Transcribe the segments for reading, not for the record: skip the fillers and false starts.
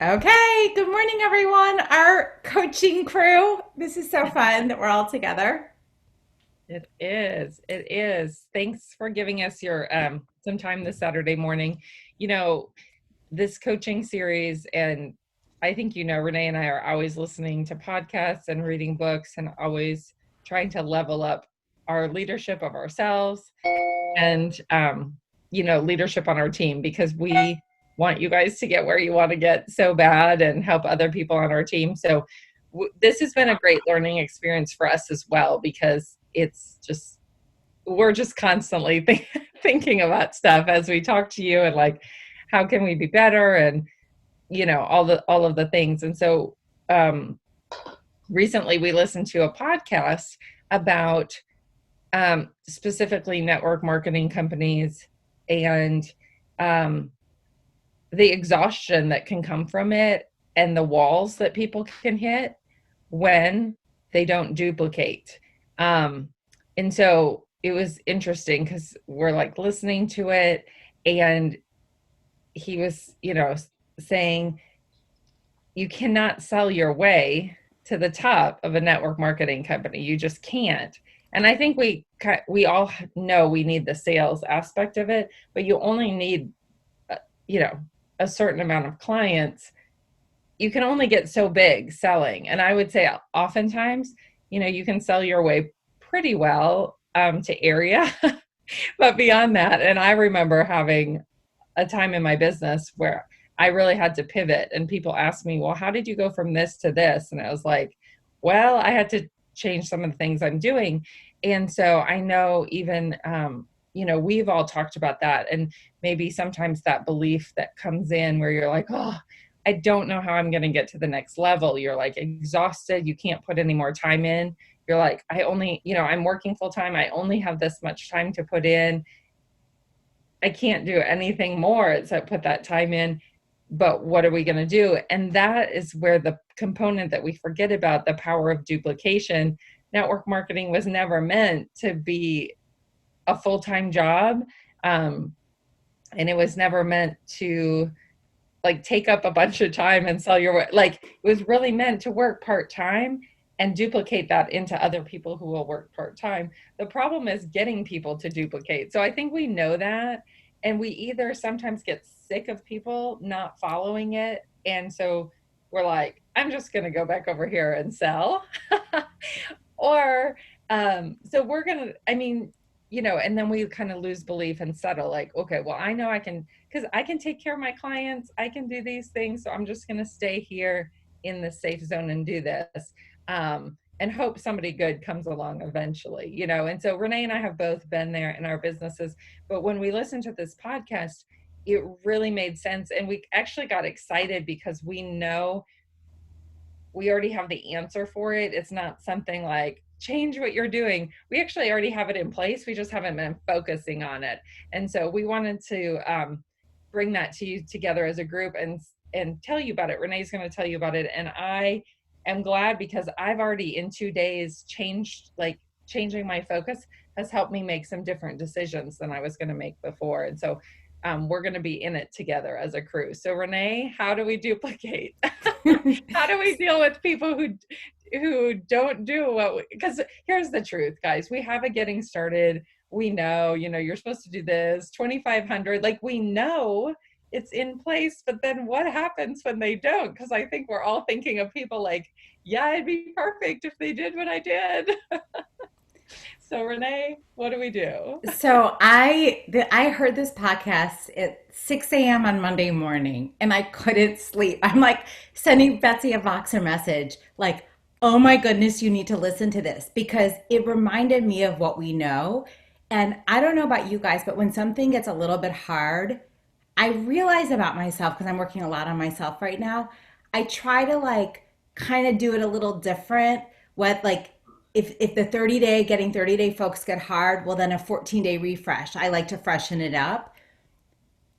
Okay, good morning, everyone. Our coaching crew. This is so fun that we're all together. It is. It is. Thanks for giving us your some time this Saturday morning. You know, this coaching series, and I think Renee and I are always listening to podcasts and reading books and always trying to level up our leadership of ourselves and leadership on our team because we want you guys to get where you want to get so bad and help other people on our team. So this has been a great learning experience for us as well because it's just we're just constantly thinking about stuff as we talk to you and like how can we be better and all of the things. And so um recently we listened to a podcast about specifically network marketing companies and um, the exhaustion that can come from it and the walls that people can hit when they don't duplicate. Um, and so it was interesting because we're like listening to it, and he was, saying you cannot sell your way to the top of a network marketing company. You just can't. And I think we all know we need the sales aspect of it, but you only need, uh, you know, a certain amount of clients. You can only get so big selling. And I would say oftentimes, you can sell your way pretty well to area, but beyond that, and I remember having a time in my business where I really had to pivot, and people asked me, well, how did you go from this to this? And I was like, well, I had to change some of the things I'm doing. And so I know even, we've all talked about that. And maybe sometimes that belief that comes in where you're like, oh, I don't know how I'm going to get to the next level. You're like exhausted. You can't put any more time in. You're like, I'm working full time. I only have this much time to put in. I can't do anything more except put that time in. But what are we going to do? And that is where the component that we forget about, the power of duplication. Network marketing was never meant to be a full-time job. And it was never meant to like take up a bunch of time and sell your, like it was really meant to work part-time and duplicate that into other people who will work part-time. The problem is getting people to duplicate. So I think we know that, and we either sometimes get sick of people not following it, and so we're like, I'm just going to go back over here and sell. Or so we're going to, and then we kind of lose belief and settle like, okay, well, I know I can, because I can take care of my clients, I can do these things, so I'm just going to stay here in the safe zone and do this, and hope somebody good comes along eventually, and so Renee and I have both been there in our businesses, but when we listened to this podcast, it really made sense, and we actually got excited because we know we already have the answer for it. It's not something like change what you're doing. We actually already have it in place. We just haven't been focusing on it. And so we wanted to bring that to you together as a group and tell you about it. Renee's going to tell you about it. And I am glad because I've already in 2 days changing my focus has helped me make some different decisions than I was going to make before. And so we're going to be in it together as a crew. So Renee, how do we duplicate? How do we deal with people who don't do what because here's the truth, guys. We have a getting started. We know, you're supposed to do this 2,500. Like we know it's in place, but then what happens when they don't? Because I think we're all thinking of people like, yeah, it'd be perfect if they did what I did. So Renee, what do we do? So I heard this podcast at 6 a.m. on Monday morning, and I couldn't sleep. I'm like sending Betsy a Voxer message, like, "Oh my goodness, you need to listen to this," because it reminded me of what we know. And I don't know about you guys, but when something gets a little bit hard, I realize about myself because I'm working a lot on myself right now. I try to like kind of do it a little different. What like if the 30-day getting 30-day folks get hard, well then a 14-day refresh. I like to freshen it up.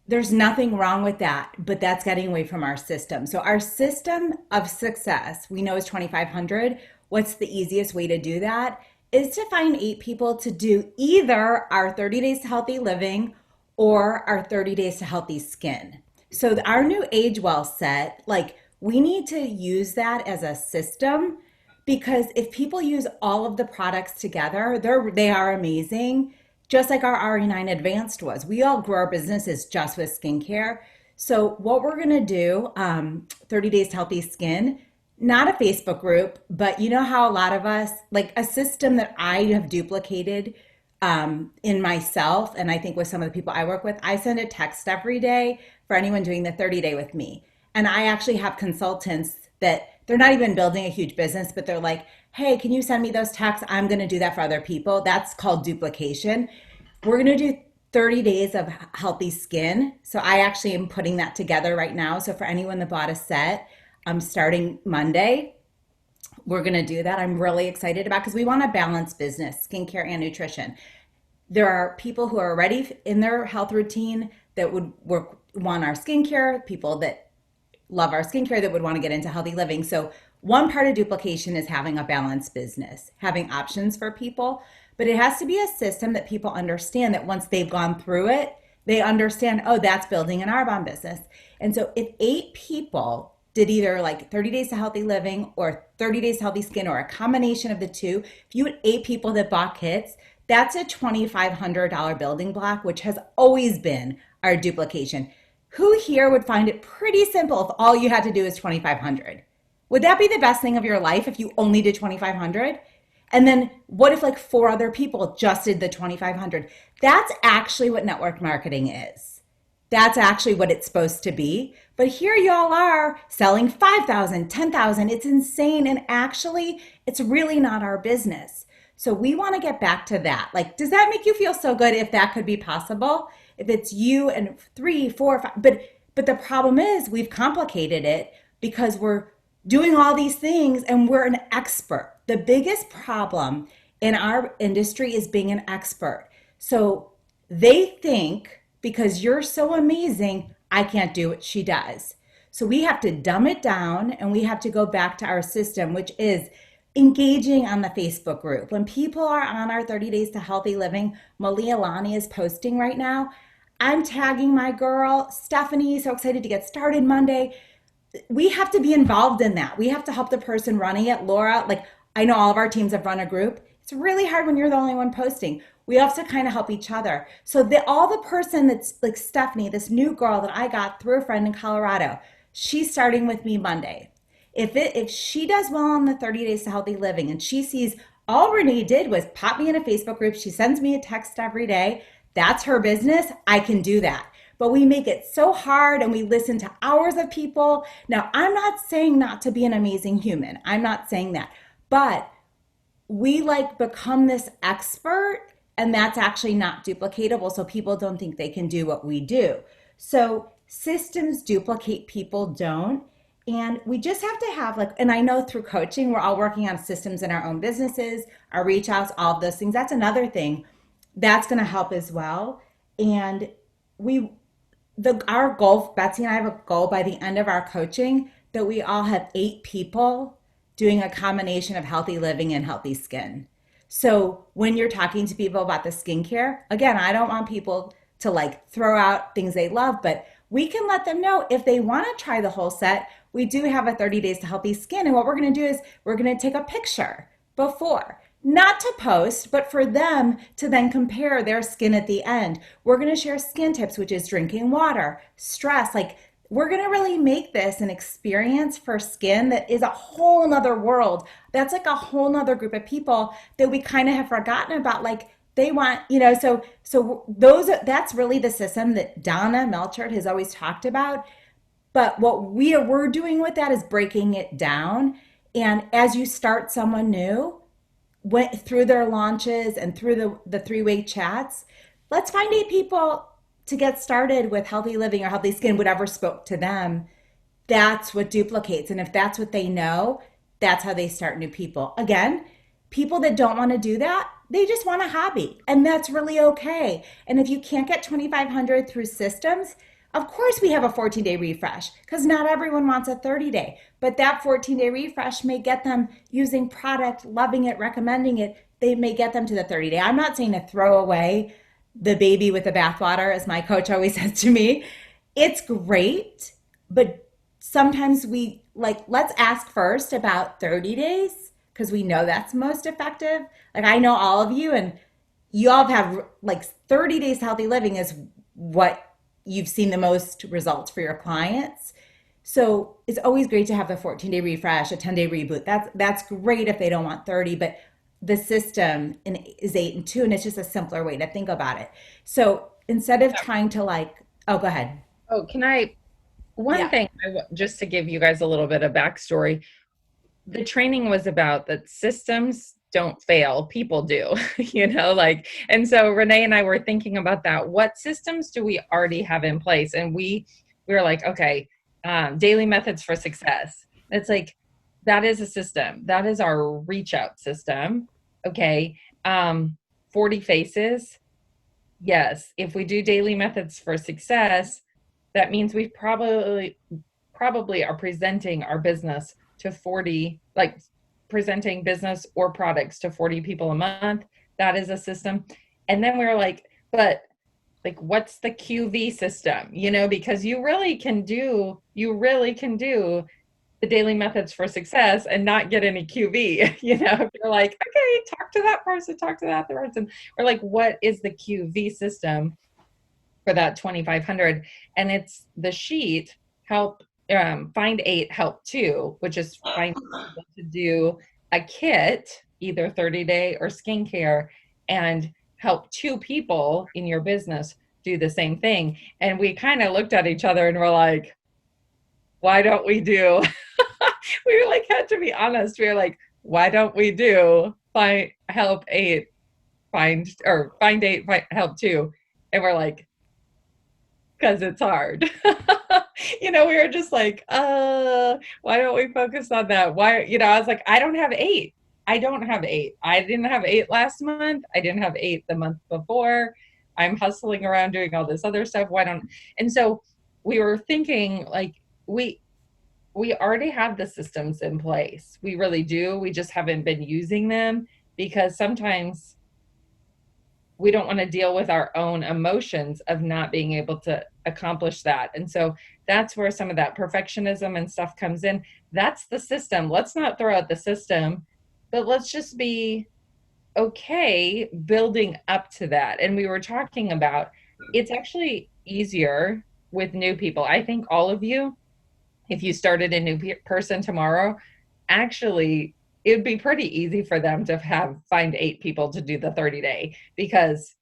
There's nothing wrong with that, but that's getting away from our system. So our system of success, we know is 2,500. What's the easiest way to do that? Is to find 8 people to do either our 30 days to healthy living or our 30 days to healthy skin. So our new age well set, like we need to use that as a system because if people use all of the products together, they are amazing. Just like our RE9 Advanced was. We all grew our businesses just with skincare. So what we're gonna do, 30 Days to Healthy Skin, not a Facebook group, but you know how a lot of us, like a system that I have duplicated in myself, and I think with some of the people I work with, I send a text every day for anyone doing the 30 day with me. And I actually have consultants that they're not even building a huge business, but they're like, hey, can you send me those texts? I'm going to do that for other people. That's called duplication. We're going to do 30 days of healthy skin. So I actually am putting that together right now. So for anyone that bought a set, I'm starting Monday. We're going to do that. I'm really excited about because we want a balanced business, skincare and nutrition. There are people who are already in their health routine that would want our skincare, people that love our skincare that would want to get into healthy living. So one part of duplication is having a balanced business, having options for people, but it has to be a system that people understand that once they've gone through it, they understand, oh, that's building an Arbonne business. And so if 8 people did either like 30 days to healthy living or 30 days to healthy skin or a combination of the two, if you had 8 people that bought kits, that's a $2,500 building block, which has always been our duplication. Who here would find it pretty simple if all you had to do is 2,500? Would that be the best thing of your life if you only did 2,500? And then what if like 4 other people just did the 2,500? That's actually what network marketing is. That's actually what it's supposed to be. But here y'all are selling 5,000, 10,000. It's insane. And actually, it's really not our business. So we want to get back to that. Like, does that make you feel so good if that could be possible? If it's you and 3, 4, 5, but the problem is we've complicated it because we're doing all these things and we're an expert. The biggest problem in our industry is being an expert. So they think because you're so amazing, I can't do what she does. So we have to dumb it down and we have to go back to our system, which is engaging on the Facebook group. When people are on our 30 Days to Healthy Living, Malia Lani is posting right now. I'm tagging my girl, Stephanie, so excited to get started Monday. We have to be involved in that. We have to help the person running it. Laura, like I know all of our teams have run a group. It's really hard when you're the only one posting. We have to kind of help each other. So all the person that's like Stephanie, this new girl that I got through a friend in Colorado, she's starting with me Monday. If she does well on the 30 Days to Healthy Living and she sees all Renee did was pop me in a Facebook group, she sends me a text every day, that's her business, I can do that. But we make it so hard and we listen to hours of people. Now, I'm not saying not to be an amazing human. I'm not saying that. But we like become this expert and that's actually not duplicatable. So people don't think they can do what we do. So systems duplicate, people don't. And we just have to have like, and I know through coaching, we're all working on systems in our own businesses, our reach outs, all of those things. That's another thing that's going to help as well. And we, our goal, Betsy and I have a goal by the end of our coaching that we all have 8 people doing a combination of healthy living and healthy skin. So when you're talking to people about the skincare, again, I don't want people to like throw out things they love, but we can let them know if they want to try the whole set. We do have a 30 Days to Healthy Skin. And what we're going to do is we're going to take a picture before, not to post, but for them to then compare their skin at the end. We're going to share skin tips, which is drinking water, stress. Like we're going to really make this an experience for skin that is a whole nother world. That's like a whole nother group of people that we kind of have forgotten about. Like they want, so that's really the system that Donna Melchert has always talked about. But what we're doing with that is breaking it down. And as you start someone new, through their launches and through the three-way chats, let's find 8 people to get started with healthy living or healthy skin, whatever spoke to them. That's what duplicates. And if that's what they know, that's how they start new people. Again, people that don't want to do that, they just want a hobby. And that's really okay. And if you can't get 2,500 through systems, of course we have a 14-day refresh because not everyone wants a 30-day. But that 14-day refresh may get them using product, loving it, recommending it. They may get them to the 30-day. I'm not saying to throw away the baby with the bathwater, as my coach always says to me. It's great, but sometimes we like, let's ask first about 30 days because we know that's most effective. Like, I know all of you, and you all have like 30 days healthy living is what you've seen the most results for your clients. So it's always great to have the 14-day refresh, a 10-day reboot. That's great if they don't want 30, but the system is 8 and 2, and it's just a simpler way to think about it. So instead of trying to like, oh, go ahead. Oh, can I? One Yeah. thing, just to give you guys a little bit of backstory, the training was about that systems don't fail, people do, like, and so Renee and I were thinking about that. What systems do we already have in place? And we were like, okay, daily methods for success. It's like, that is a system. That is our reach out system. Okay. 40 faces. Yes. If we do daily methods for success, that means we probably are presenting our business to 40, like presenting business or products to 40 people a month. That is a system. And then we are like, but like, what's the QV system? Because you really can do the daily methods for success and not get any QV. If you're like, okay, talk to that person, talk to that person, or like, what is the QV system for that 2,500? And it's the sheet, help, find 8, help 2, which is find people to do a kit, either 30-day or skincare, and help 2 people in your business do the same thing. And we kind of looked at each other and were like, why don't we do we were like, had to be honest, we were like, why don't we do find help 8, find 8, help 2? And we're like, because it's hard. We were just like, why don't we focus on that? Why, I was like, I don't have 8. I don't have 8. I didn't have 8 last month. I didn't have 8 the month before. I'm hustling around doing all this other stuff. Why don't, and so we were thinking like, we already have the systems in place. We really do. We just haven't been using them because sometimes we don't want to deal with our own emotions of not being able to accomplish that. And so that's where some of that perfectionism and stuff comes in. That's the system. Let's not throw out the system, but let's just be okay building up to that. And we were talking about, it's actually easier with new people. I think all of you, if you started a new person tomorrow, actually it would be pretty easy for them to find 8 people to do the 30-day, because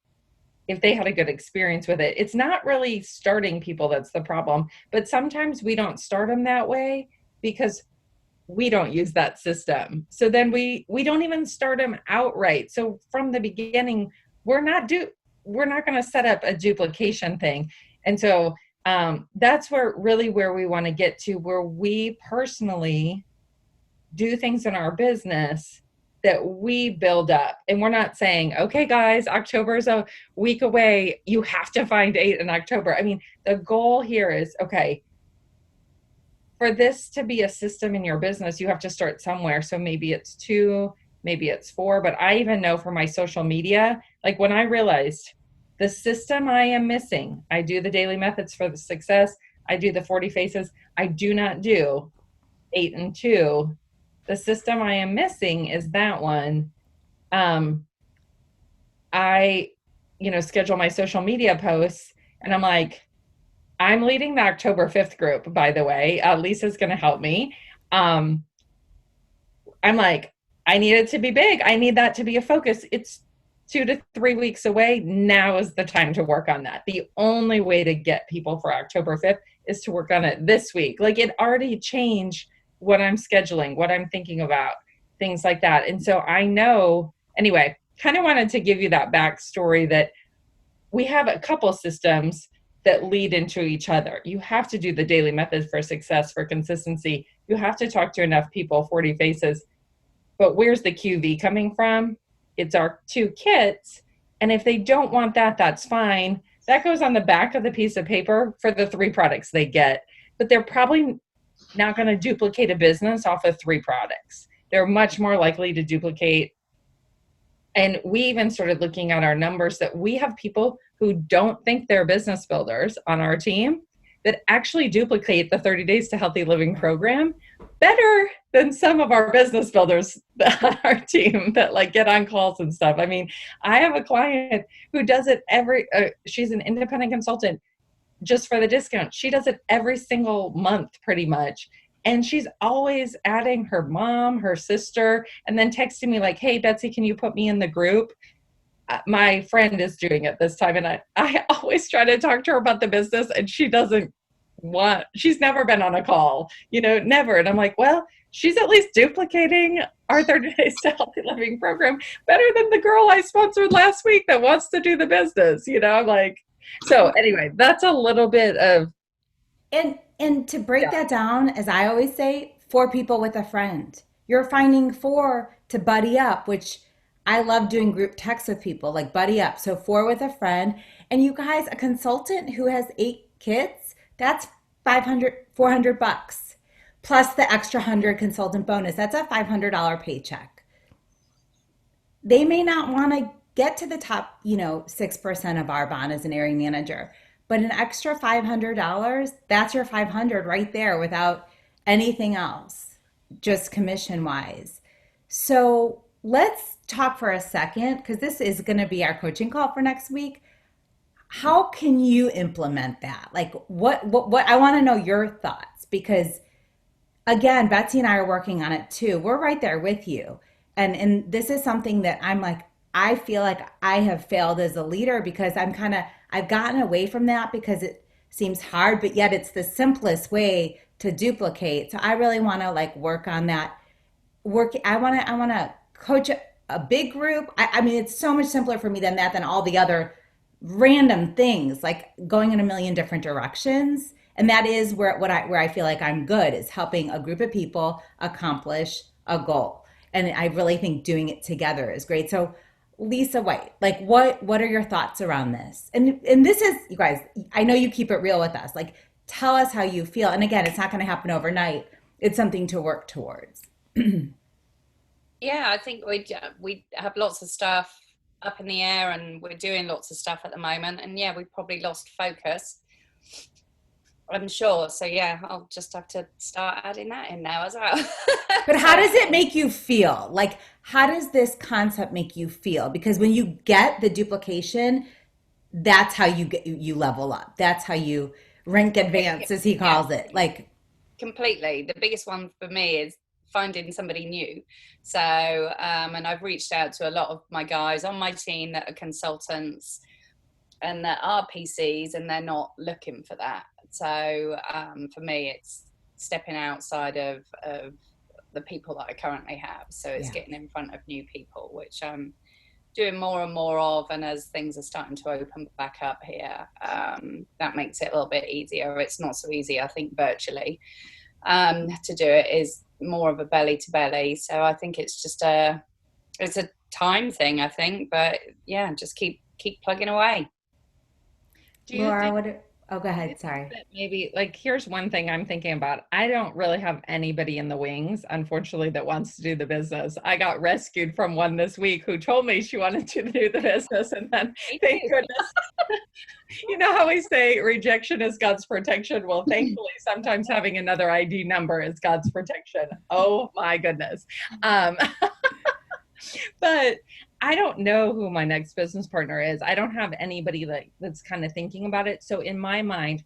if they had a good experience with it, it's not really starting people that's the problem. But sometimes we don't start them that way because we don't use that system. So then we don't even start them outright. So from the beginning, we're not going to set up a duplication thing. And so that's where we want to get to, where we personally do things in our business that we build up. And we're not saying, okay, guys, October is a week away. You have to find 8 in October. I mean, the goal here is, okay, for this to be a system in your business, you have to start somewhere. So maybe it's 2, maybe it's 4. But I even know for my social media, like when I realized the system I am missing, I do the daily methods for the success, I do the 40 faces, I do not do 8 and 2. The system I am missing is that one. I, schedule my social media posts, and I'm like, I'm leading the October 5th group, by the way. Lisa's going to help me. I'm like, I need it to be big. I need that to be a focus. It's 2 to 3 weeks away. Now is the time to work on that. The only way to get people for October 5th is to work on it this week. Like, it already changed what I'm scheduling, what I'm thinking about, things like that. And so I know, anyway, kind of wanted to give you that backstory that we have a couple systems that lead into each other. You have to do the daily method for success, for consistency. You have to talk to enough people, 40 faces. But where's the QV coming from? It's our 2 kits. And if they don't want that, that's fine. That goes on the back of the piece of paper for the 3 products they get. But they're probably not going to duplicate a business off of 3 products. They're much more likely to duplicate. And we even started looking at our numbers that we have people who don't think they're business builders on our team, that actually duplicate the 30 Days to Healthy Living program better than some of our business builders on our team that like get on calls and stuff. I mean, I have a client who does it she's an independent consultant just for the discount. She does it every single month pretty much. And she's always adding her mom, her sister, and then texting me like, hey, Betsy, can you put me in the group? My friend is doing it this time. And I always try to talk to her about the business and she's never been on a call, never. And I'm like, well, she's at least duplicating our 30 Days to Healthy Living program better than the girl I sponsored last week that wants to do the business. I'm like, so anyway, that's a little bit of, And to break yeah. that down, as I always say, four people with a friend. You're finding four to buddy up, which I love doing group texts with people, like buddy up. So four with a friend. And you guys, a consultant who has 8 kids, that's 500, 400 bucks. Plus the extra 100 consultant bonus. That's a $500 paycheck. They may not want to get to the top, 6% of our bond as an area manager. But an extra $500, that's your 500 right there without anything else, just commission wise. So let's talk for a second, because this is going to be our coaching call for next week. How can you implement that? Like what I want to know your thoughts, because again, Betsy and I are working on it too. We're right there with you. And this is something that I'm like, I feel like I have failed as a leader because I've gotten away from that because it seems hard, but yet it's the simplest way to duplicate. So I really want to like work on that. I want to coach a big group. I mean, it's so much simpler for me than that, than all the other random things like going in a million different directions. And that is where I feel like I'm good, is helping a group of people accomplish a goal. And I really think doing it together is great. So Lisa White, like what are your thoughts around this? And this is, you guys, I know you keep it real with us. Like tell us how you feel. And again, it's not going to happen overnight. It's something to work towards. Yeah, I think we have lots of stuff up in the air, and we're doing lots of stuff at the moment. And yeah, we've probably lost focus, I'm sure. So yeah, I'll just have to start adding that in now as well. But how So does it make you feel? Like, how does this concept make you feel? Because when you get the duplication, that's how you level up. That's how you rank advance, as he yeah, calls it. Like, completely. The biggest one for me is finding somebody new. So, and I've reached out to a lot of my guys on my team that are consultants and that are PCs, and they're not looking for that. So, for me, it's stepping outside of the people that I currently have. So it's yeah. getting in front of new people, which I'm doing more and more of. And as things are starting to open back up here, that makes it a little bit easier. It's not so easy, I think, virtually. To do it is more of a belly to belly. So I think it's a time thing, I think. But yeah, just keep plugging away. Do you Laura, think oh, go ahead. Sorry. that maybe, like, here's one thing I'm thinking about. I don't really have anybody in the wings, unfortunately, that wants to do the business. I got rescued from one this week who told me she wanted to do the business. And then, Me thank too. goodness, you know how we say rejection is God's protection? Well, thankfully, sometimes having another ID number is God's protection. Oh my goodness. Um, but I don't know who my next business partner is. I don't have anybody that's kind of thinking about it. So in my mind,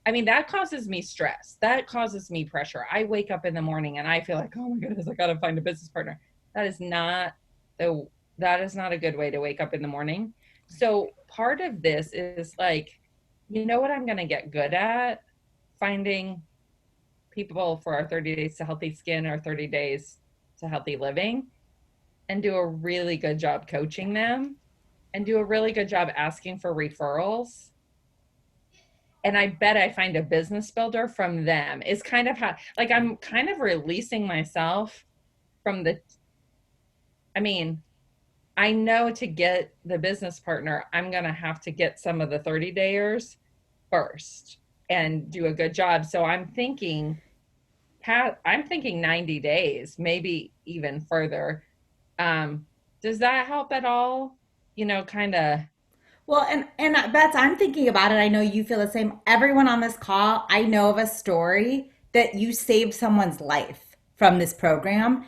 I mean, that causes me stress. That causes me pressure. I wake up in the morning and I feel like, oh my goodness, I got to find a business partner. That is not the that is not a good way to wake up in the morning. So part of this is like, you know what I'm going to get good at? Finding people for our 30 days to healthy skin or 30 days to healthy living, and do a really good job coaching them, and do a really good job asking for referrals. And I bet I find a business builder from them. Is kind of how, like, I'm kind of releasing myself from I mean, I know to get the business partner, I'm going to have to get some of the 30 dayers first and do a good job. So I'm thinking 90 days, maybe even further. Does that help at all? Kind of. Well, and Bets, I'm thinking about it. I know you feel the same. Everyone on this call, I know of a story that you saved someone's life from this program.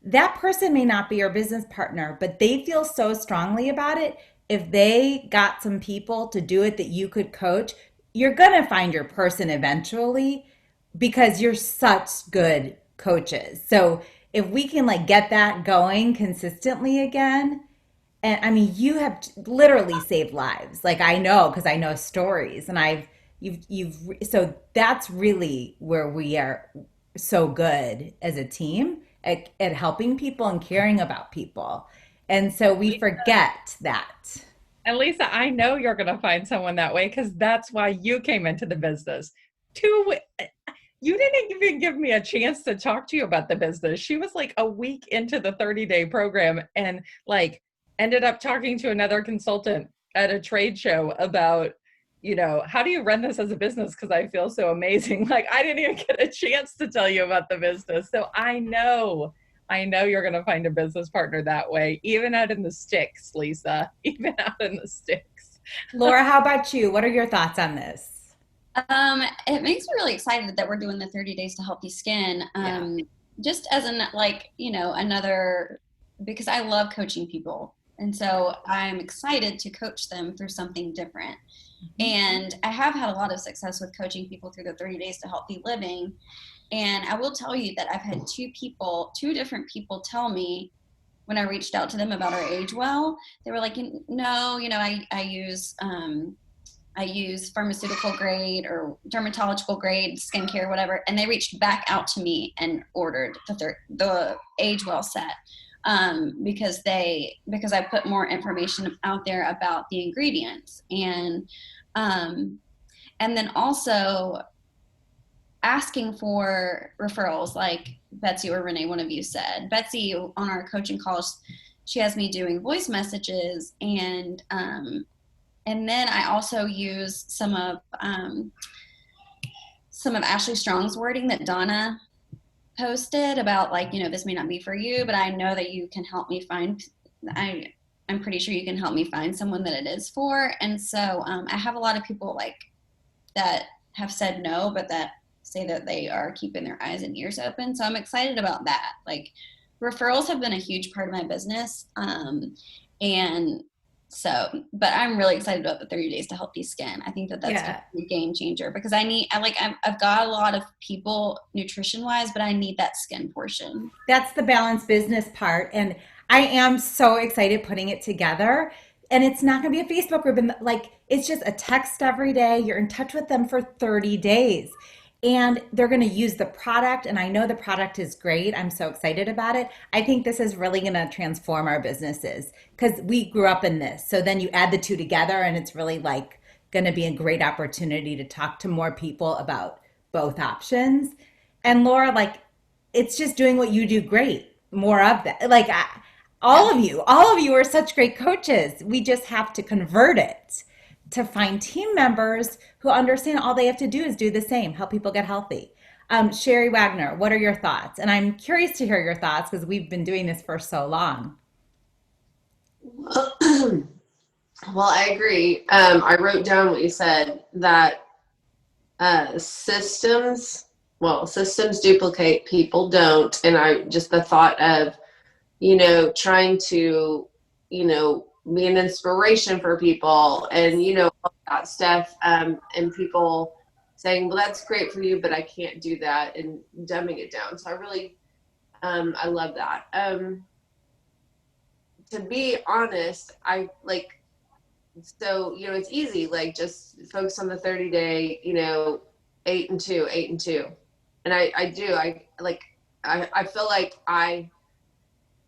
That person may not be your business partner, but they feel so strongly about it. If they got some people to do it that you could coach, you're going to find your person eventually because you're such good coaches. So if we can like get that going consistently again, and I mean, you have literally saved lives. Like I know because I know stories, and you've so that's really where we are so good as a team at helping people and caring about people. And so we forget that. And Lisa, I know you're going to find someone that way because that's why you came into the business. Two, you didn't even give me a chance to talk to you about the business. She was like a week into the 30-day program and like ended up talking to another consultant at a trade show about, how do you run this as a business? Because I feel so amazing. Like I didn't even get a chance to tell you about the business. So I know you're going to find a business partner that way, even out in the sticks, Lisa, even out in the sticks. Laura, how about you? What are your thoughts on this? It makes me really excited that we're doing the 30 days to healthy skin. Yeah. Just as another, because I love coaching people. And so I'm excited to coach them through something different. And I have had a lot of success with coaching people through the 30 days to healthy living. And I will tell you that I've had two different people tell me when I reached out to them about our Age Well, they were like, no, I use pharmaceutical grade or dermatological grade skincare, whatever. And they reached back out to me and ordered the Age Well set because I put more information out there about the ingredients and then also asking for referrals, like Betsy or Renee, one of you said. Betsy on our coaching calls, she has me doing voice messages, and then I also use some of Ashley Strong's wording that Donna posted about, like, this may not be for you, but I know that you can help me find. I'm pretty sure you can help me find someone that it is for. And so I have a lot of people like that have said no, but that say that they are keeping their eyes and ears open. So I'm excited about that. Like referrals have been a huge part of my business. And so, but I'm really excited about the 30 days to healthy skin. I think that that's Yeah. a game changer because I've got a lot of people nutrition wise, but I need that skin portion. That's the balanced business part. And I am so excited putting it together. And it's not going to be a Facebook group. And like, it's just a text every day. You're in touch with them for 30 days. And they're going to use the product. And I know the product is great. I'm so excited about it. I think this is really going to transform our businesses because we grew up in this. So then you add the two together, and it's really like going to be a great opportunity to talk to more people about both options. And Laura, like, it's just doing what you do great. More of that. Like all of you are such great coaches. We just have to convert it to find team members who understand all they have to do is do the same, help people get healthy. Sherry Wagner, what are your thoughts? And I'm curious to hear your thoughts because we've been doing this for so long. Well, I agree. I wrote down what you said, that systems duplicate, people don't. And I just the thought of, trying to, be an inspiration for people and, all that stuff. And people saying, well, that's great for you, but I can't do that, and dumbing it down. So I really, I love that. To be honest, it's easy, like just focus on the 30-day, 8 and 2, 8 and 2. And I feel like I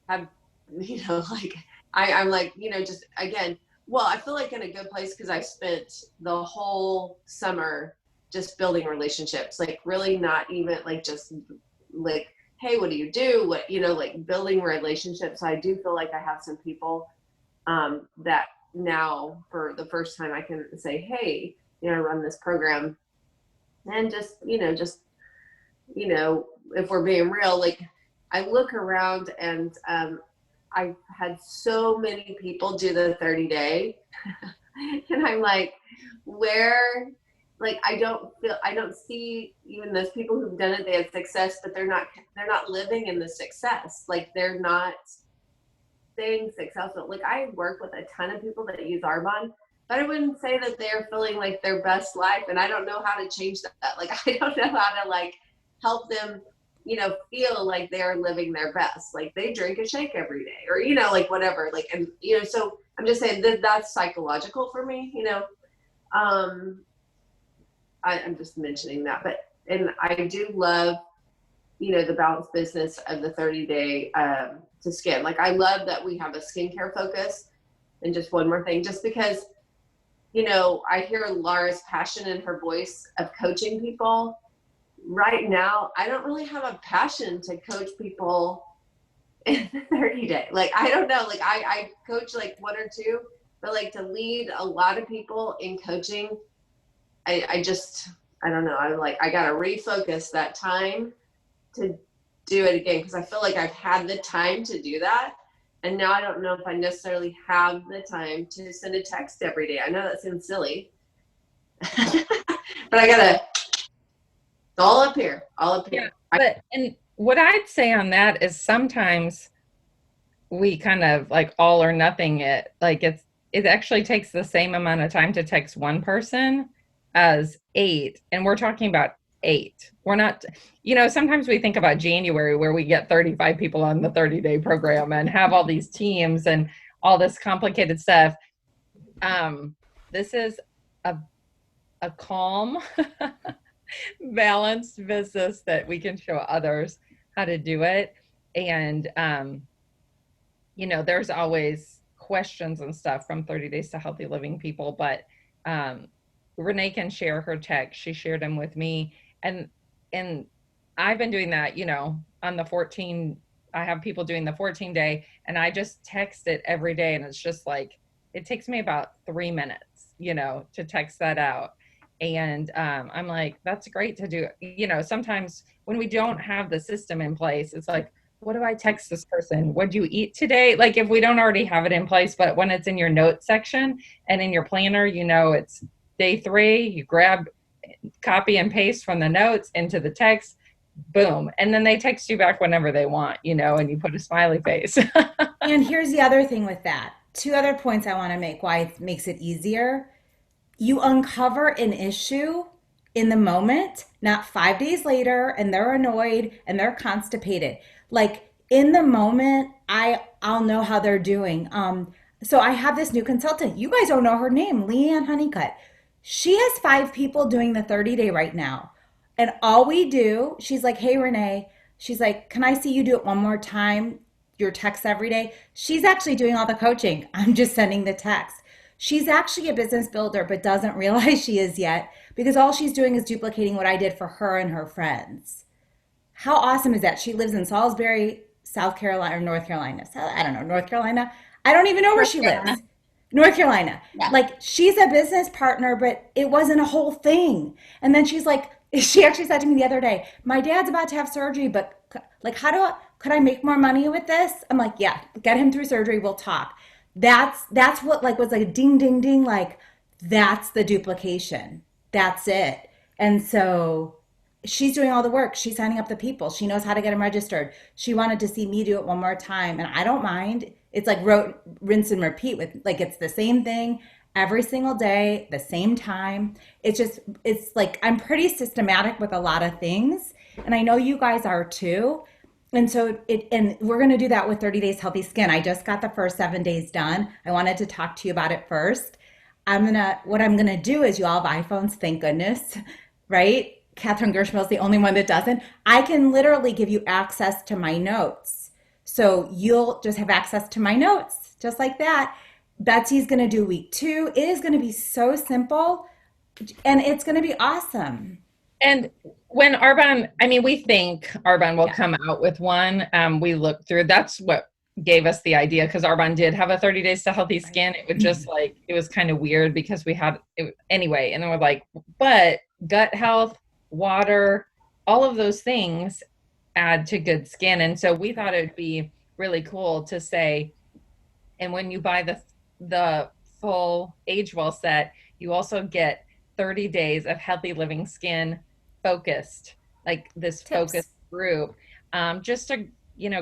have, I'm like, just again, well, I feel like in a good place because I spent the whole summer just building relationships, like really not even like just like, hey, what do you do? What, like building relationships. So I do feel like I have some people that now for the first time I can say, hey, I run this program, and just, if we're being real, like I look around and I've had so many people do the 30-day And I'm like, where, like, I don't see even those people who've done it, they had success, but they're not living in the success. Like, they're not staying successful. Like, I work with a ton of people that use Arbonne, but I wouldn't say that they're feeling like their best life. And I don't know how to change that. Like, I don't know how to like help them, feel like they're living their best. Like, they drink a shake every day, or, like whatever. Like, and, so I'm just saying that that's psychological for me, I'm just mentioning that, and I do love, the balanced business of the 30-day to skin. Like, I love that we have a skincare focus. And just one more thing, just because, I hear Laura's passion in her voice of coaching people. Right now, I don't really have a passion to coach people in the 30-day. Like, I don't know, like I coach like one or two, but like to lead a lot of people in coaching, I don't know. I'm like, I got to refocus that time to do it again, because I feel like I've had the time to do that. And now I don't know if I necessarily have the time to send a text every day. I know that sounds silly, but I got to, it's all up here. Yeah, but, and what I'd say on that is sometimes we kind of like all or nothing it. Like, it actually takes the same amount of time to text one person as 8. And we're talking about 8. We're not, sometimes we think about January where we get 35 people on the 30-day program and have all these teams and all this complicated stuff. This is a calm, balanced business that we can show others how to do it. And, there's always questions and stuff from 30 Days to Healthy Living people, but Renee can share her text. She shared them with me. And I've been doing that, on the 14, I have people doing the 14-day, and I just text it every day. And it's just like, it takes me about 3 minutes, to text that out. And I'm like, that's great to do. Sometimes when we don't have the system in place, it's like, what do I text this person? What'd you eat today? Like, if we don't already have it in place, but when it's in your notes section and in your planner, it's day 3, you grab, copy and paste from the notes into the text, boom. And then they text you back whenever they want, and you put a smiley face. And here's the other thing with that. 2 other points I want to make why it makes it easier. You uncover an issue in the moment, not 5 days later, and they're annoyed and they're constipated. Like, in the moment, I'll know how they're doing. So I have this new consultant. You guys don't know her name, Leanne Honeycutt. She has 5 people doing the 30-day right now. And all we do, she's like, hey, Renee, she's like, can I see you do it one more time? Your text every day. She's actually doing all the coaching. I'm just sending the text. She's actually a business builder, but doesn't realize she is yet, because all she's doing is duplicating what I did for her and her friends. How awesome is that? She lives in Salisbury, South Carolina, or North Carolina. I don't know, North Carolina. I don't even know where she lives. North Carolina. Yeah. Like, she's a business partner, but it wasn't a whole thing. And then she's like, she actually said to me the other day, my dad's about to have surgery, but like, could I make more money with this? I'm like, yeah, get him through surgery. We'll talk. That's what like was like a ding, ding, ding. Like, that's the duplication. That's it. And so she's doing all the work. She's signing up the people. She knows how to get them registered. She wanted to see me do it one more time. And I don't mind. It's like rinse and repeat with, like, it's the same thing every single day, the same time. It's like, I'm pretty systematic with a lot of things. And I know you guys are too. And so and we're going to do that with 30 Days Healthy Skin. I just got the first 7 days done. I wanted to talk to you about it first. What I'm going to do is, you all have iPhones, thank goodness, right? Catherine Gershmill's the only one that doesn't. I can literally give you access to my notes. So you'll just have access to my notes, just like that. Betsy's going to do week 2. It is going to be so simple, and it's going to be awesome. And when Arbonne, we think Arbonne will come out with one. We looked through, that's what gave us the idea, because Arbonne did have a 30 Days to Healthy Skin. It would just like, it was kind of weird because we had it anyway. And then we're like, but gut health, water, all of those things add to good skin. And so we thought it would be really cool to say, and when you buy the full Age Well set, you also get 30 days of healthy living skin focused, like this Tips. focused group, just to,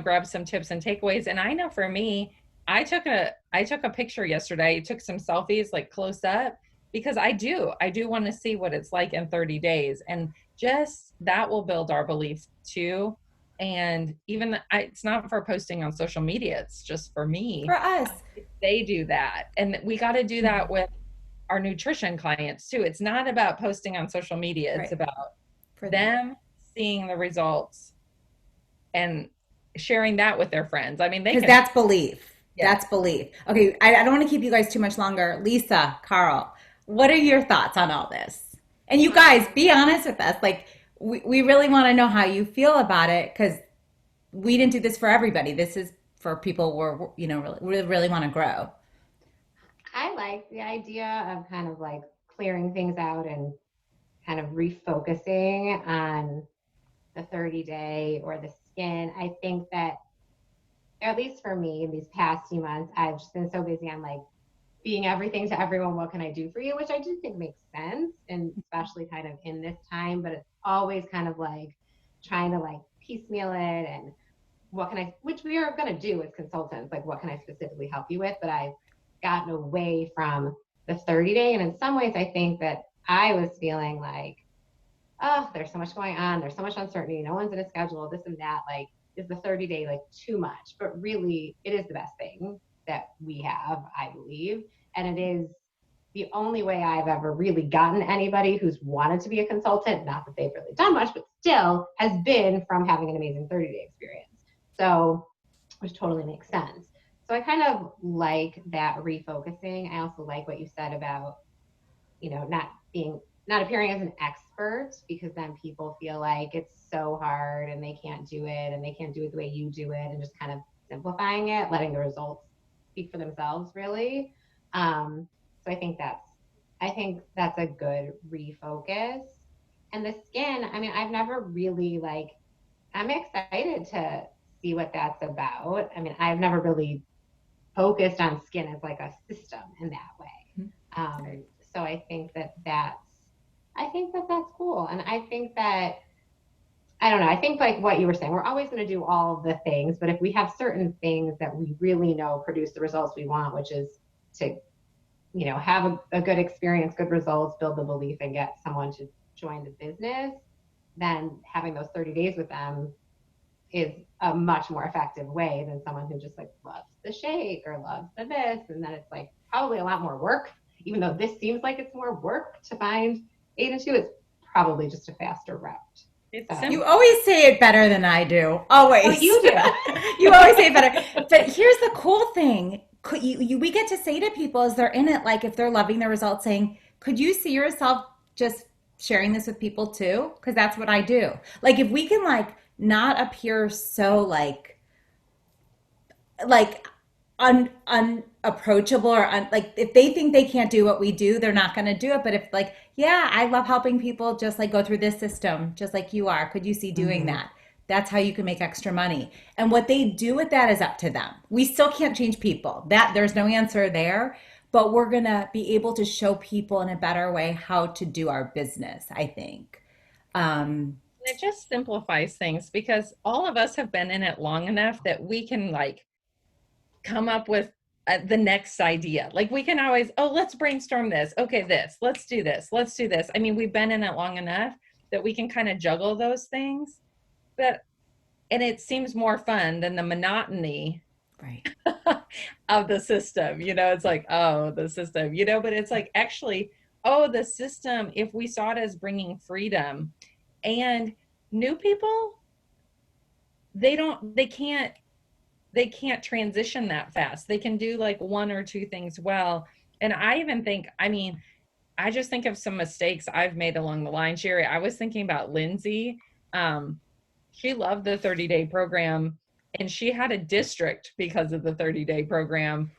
grab some tips and takeaways. And I know for me, I took a picture yesterday, took some selfies like close up, because I do want to see what it's like in 30 days. And just that will build our belief too. And even it's not for posting on social media, it's just for For me. us. They do that. And we got to do that Mhm. with our nutrition clients too. It's not about posting on social media. It's Right. about For them. them seeing the results and sharing that with their friends. I mean, they Because can, that's belief. yeah. That's belief. Okay, I don't want to keep you guys too much longer. Lisa, Carl, what are your thoughts on all this? And you guys, be honest with us. Like, we really want to know how you feel about it, because we didn't do this for everybody. This is for people who really want to grow. I like the idea of kind of like clearing things out and kind of refocusing on the 30-day or the skin. I think that, at least for me, in these past few months, I've just been so busy on like being everything to everyone. What can I do for you? Which I do think makes sense, and especially kind of in this time, but it's always kind of like trying to like piecemeal it and what can I, which we are going to do as consultants, like what can I specifically help you with? But I've gotten away from the 30-day. And in some ways, I think that I was feeling like, oh, there's so much going on. There's so much uncertainty. No one's in a schedule, this and that. Like, is the 30-day like too much? But really, it is the best thing that we have, I believe. And it is the only way I've ever really gotten anybody who's wanted to be a consultant, not that they've really done much, but still has been from having an amazing 30-day experience. So, which totally makes sense. So I kind of like that refocusing. I also like what you said about, not appearing as an expert, because then people feel like it's so hard and they can't do it and they can't do it the way you do it, and just kind of simplifying it, letting the results speak for themselves, really. So I think that's a good refocus. And the skin, I mean, I've never really I'm excited to see what that's about. I mean, I've never really focused on skin as like a system in that way. Right. So I think that that's cool. And I think that, I don't know, I think like what you were saying, we're always going to do all of the things, but if we have certain things that we really know produce the results we want, which is to, have a good experience, good results, build the belief, and get someone to join the business, then having those 30 days with them is a much more effective way than someone who just like loves the shake or loves the this, and then it's like probably a lot more work. Even though this seems like it's more work to find 8 and 2, it's probably just a faster route. It's So, You always say it better than I do. Always. oh, you do. You always say it better. But here's the cool thing. We get to say to people as they're in it, like if they're loving the results, saying, could you see yourself just sharing this with people too? Because that's what I do. Like if we can not appear so like unapproachable or like if they think they can't do what we do, they're not going to do it. But if yeah, I love helping people just like go through this system, just like you are. Could you see doing that? That's how you can make extra money. And what they do with that is up to them. We still can't change people. That there's no answer there, but we're going to be able to show people in a better way how to do our business, I think. It just simplifies things, because all of us have been in it long enough that we can come up with the next idea. Like we can always, oh, let's brainstorm this. Okay, let's do this. Let's do this. I mean, we've been in it long enough that we can kind of juggle those things. And it seems more fun than the monotony Right. of the system. It's like, oh, the system, but it's like actually, oh, the system, if we saw it as bringing freedom, and new people, they can't transition that fast. They can do like 1 or 2 things well. And I even think, I mean, I just think of some mistakes I've made along the line, Sherry. I was thinking about Lindsay. She loved the 30-day program, and she had a district because of the 30-day program.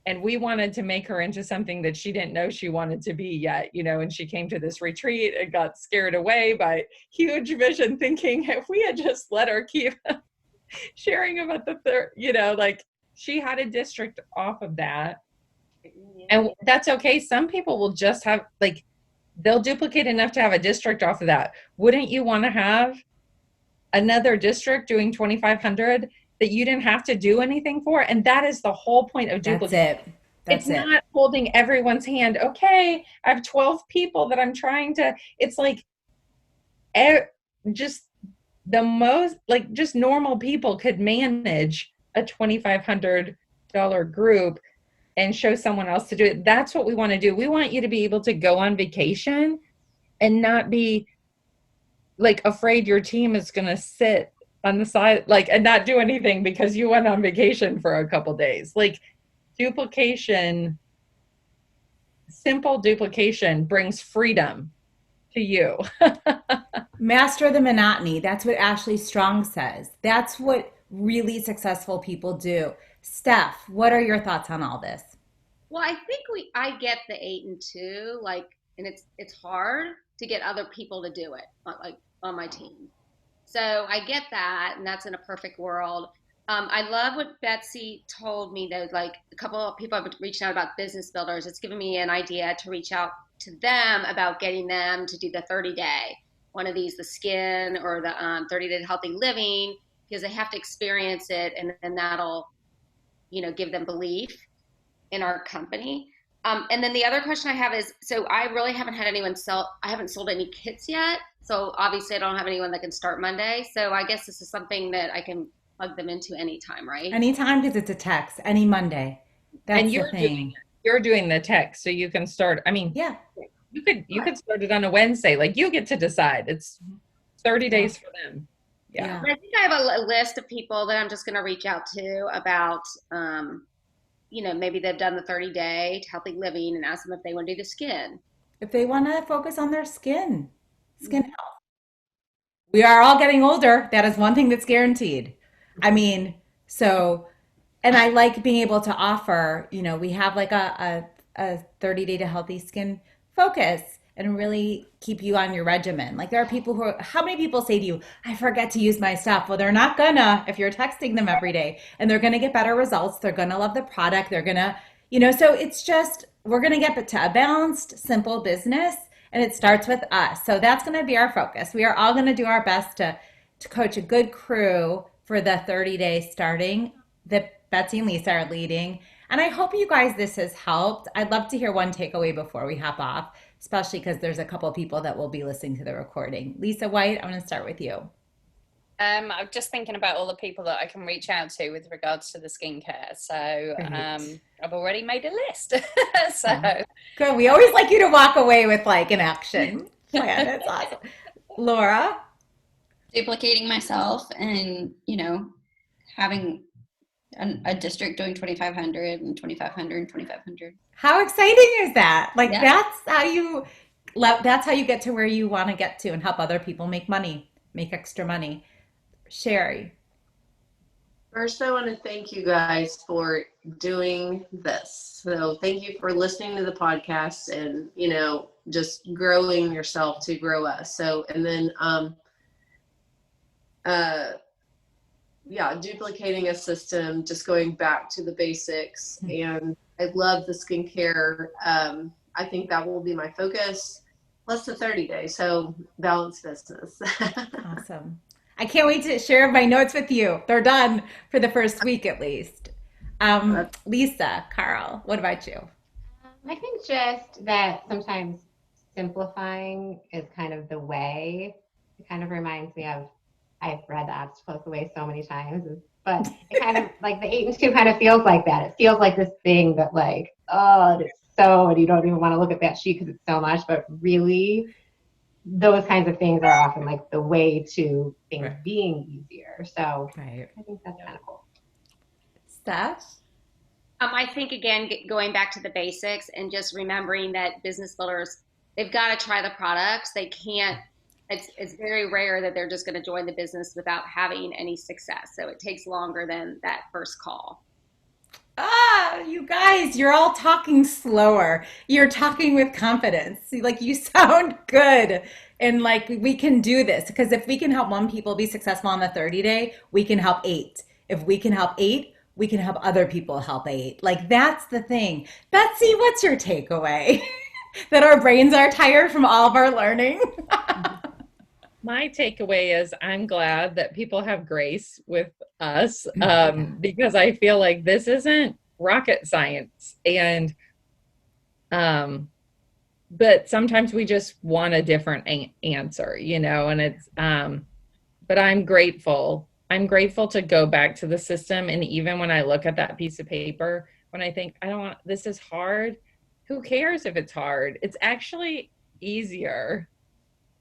And we wanted to make her into something that she didn't know she wanted to be yet, and she came to this retreat and got scared away by huge vision, thinking if we had just let her keep sharing about the third, she had a district off of that. And that's okay. Some people will just have, like, they'll duplicate enough to have a district off of that. Wouldn't you want to have another district doing 2,500 that you didn't have to do anything for? And that is the whole point of That's duplication. it. It's That's it. not holding everyone's hand. Okay, I have 12 people that I'm trying to, it's like just the most, like, just normal people could manage a $2,500 group and show someone else to do it. That's what we want to do. We want you to be able to go on vacation and not be like afraid your team is going to sit on the side, like, and not do anything because you went on vacation for a couple days. Like, duplication, simple duplication brings freedom to you. Master the monotony. That's what Ashley Strong says. That's what really successful people do. Steph, what are your thoughts on all this? Well, I think I get the 8 and 2, like, and it's hard to get other people to do it, like on my team. So I get that, and that's in a perfect world. I love what Betsy told me, though. Like, a couple of people have reached out about business builders. It's given me an idea to reach out to them about getting them to do the 30-day, one of these, the skin or the 30-day healthy living, because they have to experience it, and then that'll, give them belief in our company. And then the other question I have is, so I really haven't had anyone I haven't sold any kits yet. So obviously I don't have anyone that can start Monday. So I guess this is something that I can plug them into anytime, right? Anytime, because it's a text, any Monday. That's And the thing. You're doing the text, so you can start. I mean, Yeah. you could start it on a Wednesday. Like, you get to decide. It's 30 days for them. Yeah. But I think I have a list of people that I'm just going to reach out to about, maybe they've done the 30-day healthy living, and ask them if they want to do the skin. If they want to focus on their skin health. We are all getting older. That is one thing that's guaranteed. I mean, so, and I like being able to offer, we have like a 30-day to healthy skin focus and really keep you on your regimen. Like, there are people how many people say to you, I forget to use my stuff? Well, they're not gonna if you're texting them every day, and they're gonna get better results. They're gonna love the product. They're gonna, so it's just, we're gonna get to a balanced, simple business, and it starts with us. So that's gonna be our focus. We are all gonna do our best to coach a good crew for the 30-day starting that Betsy and Lisa are leading. And I hope you guys, this has helped. I'd love to hear one takeaway before we hop off, especially because there's a couple of people that will be listening to the recording. Lisa White, I'm going to start with you. I'm just thinking about all the people that I can reach out to with regards to the skincare. So I've already made a list. Good. We always like you to walk away with like an action plan. That's awesome. Laura? Duplicating myself and, having a district doing 2,500 and 2,500 and 2,500. How exciting is that? Like, Yeah. that's how you get to where you want to get to and help other people make money, make extra money. Sherry? First, I want to thank you guys for doing this. So thank you for listening to the podcast and, just growing yourself to grow us. So, and then, duplicating a system, just going back to the basics. And I love the skincare. I think that will be my focus. Plus the 30 days. So balanced business. Awesome. I can't wait to share my notes with you. They're done for the first week at least. Lisa, Carl, what about you? I think just that sometimes simplifying is kind of the way. It kind of reminds me of, I've read The Obstacles the Way so many times, but it kind of like the 8 and 2 kind of feels like that. It feels like this thing that like, oh, it's so, and you don't even want to look at that sheet because it's so much, but really those kinds of things are often like the way to things being easier. So I think that's kind of cool. Steph? I think, again, going back to the basics and just remembering that business builders, they've got to try the products. They can't, it's very rare that they're just going to join the business without having any success. So it takes longer than that first call. You guys, you're all talking slower. You're talking with confidence. Like, you sound good. And like, we can do this, because if we can help one people be successful on the 30-day, we can help 8. If we can help 8, we can help other people help eight. Like that's the thing. Betsy, what's your takeaway? That our brains are tired from all of our learning? My takeaway is I'm glad that people have grace with us, because I feel like this isn't rocket science. And but sometimes we just want a different answer, and it's but I'm grateful. I'm grateful to go back to the system. And even when I look at that piece of paper, when I think, I don't want, this is hard, who cares if it's hard? It's actually easier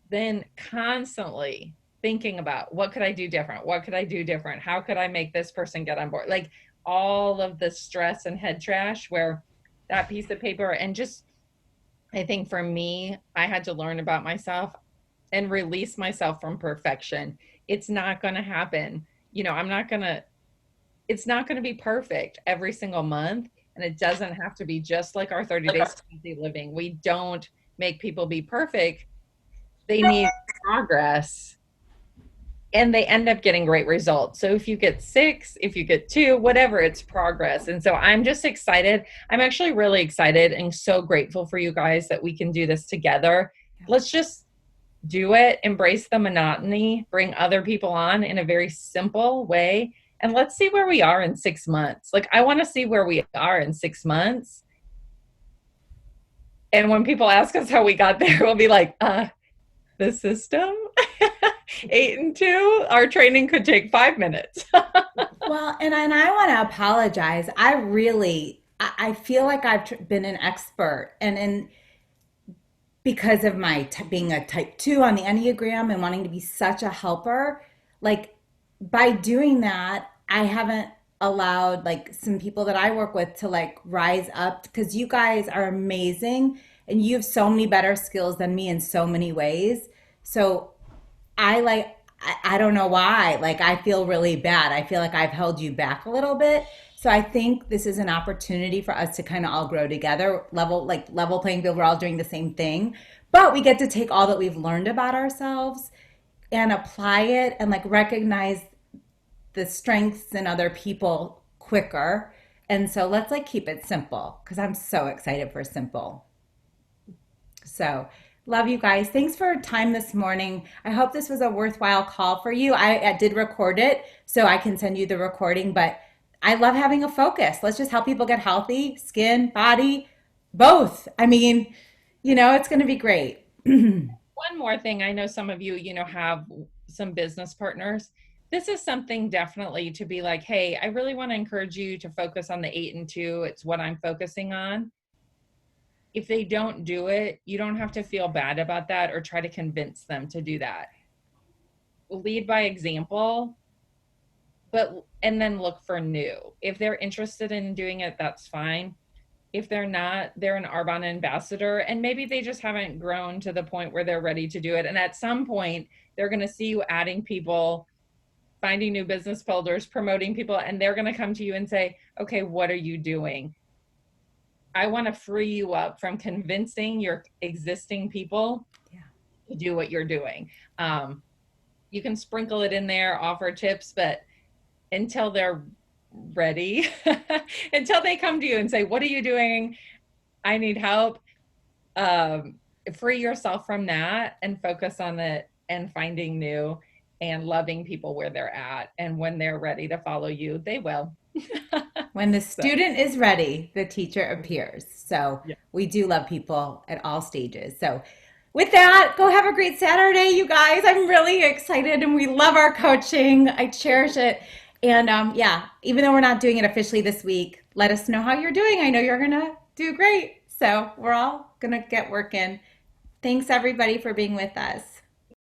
than constantly thinking about what could I do different? What could I do different? How could I make this person get on board? Like all of the stress and head trash, where that piece of paper, and just, I think for me, I had to learn about myself and release myself from perfection. It's not going to happen. It's not going to be perfect every single month. And it doesn't have to be just like our 30 days to healthy living. We don't make people be perfect. They need progress, and they end up getting great results. So if you get 6, if you get 2, whatever, it's progress. And so I'm just excited. I'm actually really excited and so grateful for you guys that we can do this together. Let's just do it, embrace the monotony, bring other people on in a very simple way. And let's see where we are in 6 months. Like, I want to see where we are in 6 months. And when people ask us how we got there, we'll be like, the system, 8 and 2, our training could take 5 minutes. Well, and I want to apologize. I feel like I've been an expert, and because of my being a type 2 on the Enneagram and wanting to be such a helper, like by doing that, I haven't allowed like some people that I work with to like rise up, because you guys are amazing and you have so many better skills than me in so many ways. So I don't know why. Like I feel really bad. I feel like I've held you back a little bit. So I think this is an opportunity for us to kind of all grow together, level playing field. We're all doing the same thing, but we get to take all that we've learned about ourselves and apply it and like recognize the strengths in other people quicker. And so let's like keep it simple, because I'm so excited for simple. So love you guys. Thanks for your time this morning. I hope this was a worthwhile call for you. I did record it, so I can send you the recording, but I love having a focus. Let's just help people get healthy, skin, body, both. I mean, it's going to be great. One more thing. I know some of you, have some business partners. This is something definitely to be like, hey, I really want to encourage you to focus on the 8 and 2. It's what I'm focusing on. If they don't do it, you don't have to feel bad about that or try to convince them to do that. Lead by example, and then look for new. If they're interested in doing it, that's fine. If they're not, they're an Arbonne ambassador, and maybe they just haven't grown to the point where they're ready to do it. And at some point, they're going to see you adding people, finding new business builders, promoting people, and they're going to come to you and say, okay, what are you doing? I want to free you up from convincing your existing people to do what you're doing. You can sprinkle it in there, offer tips, but until they're ready, until they come to you and say, what are you doing? I need help. Free yourself from that and focus on it and finding new and loving people where they're at. And when they're ready to follow you, they will. When the student is ready, the teacher appears. So we do love people at all stages. So with that, go have a great Saturday, you guys. I'm really excited and we love our coaching. I cherish it. And even though we're not doing it officially this week, let us know how you're doing. I know you're going to do great. So we're all going to get working. Thanks everybody for being with us.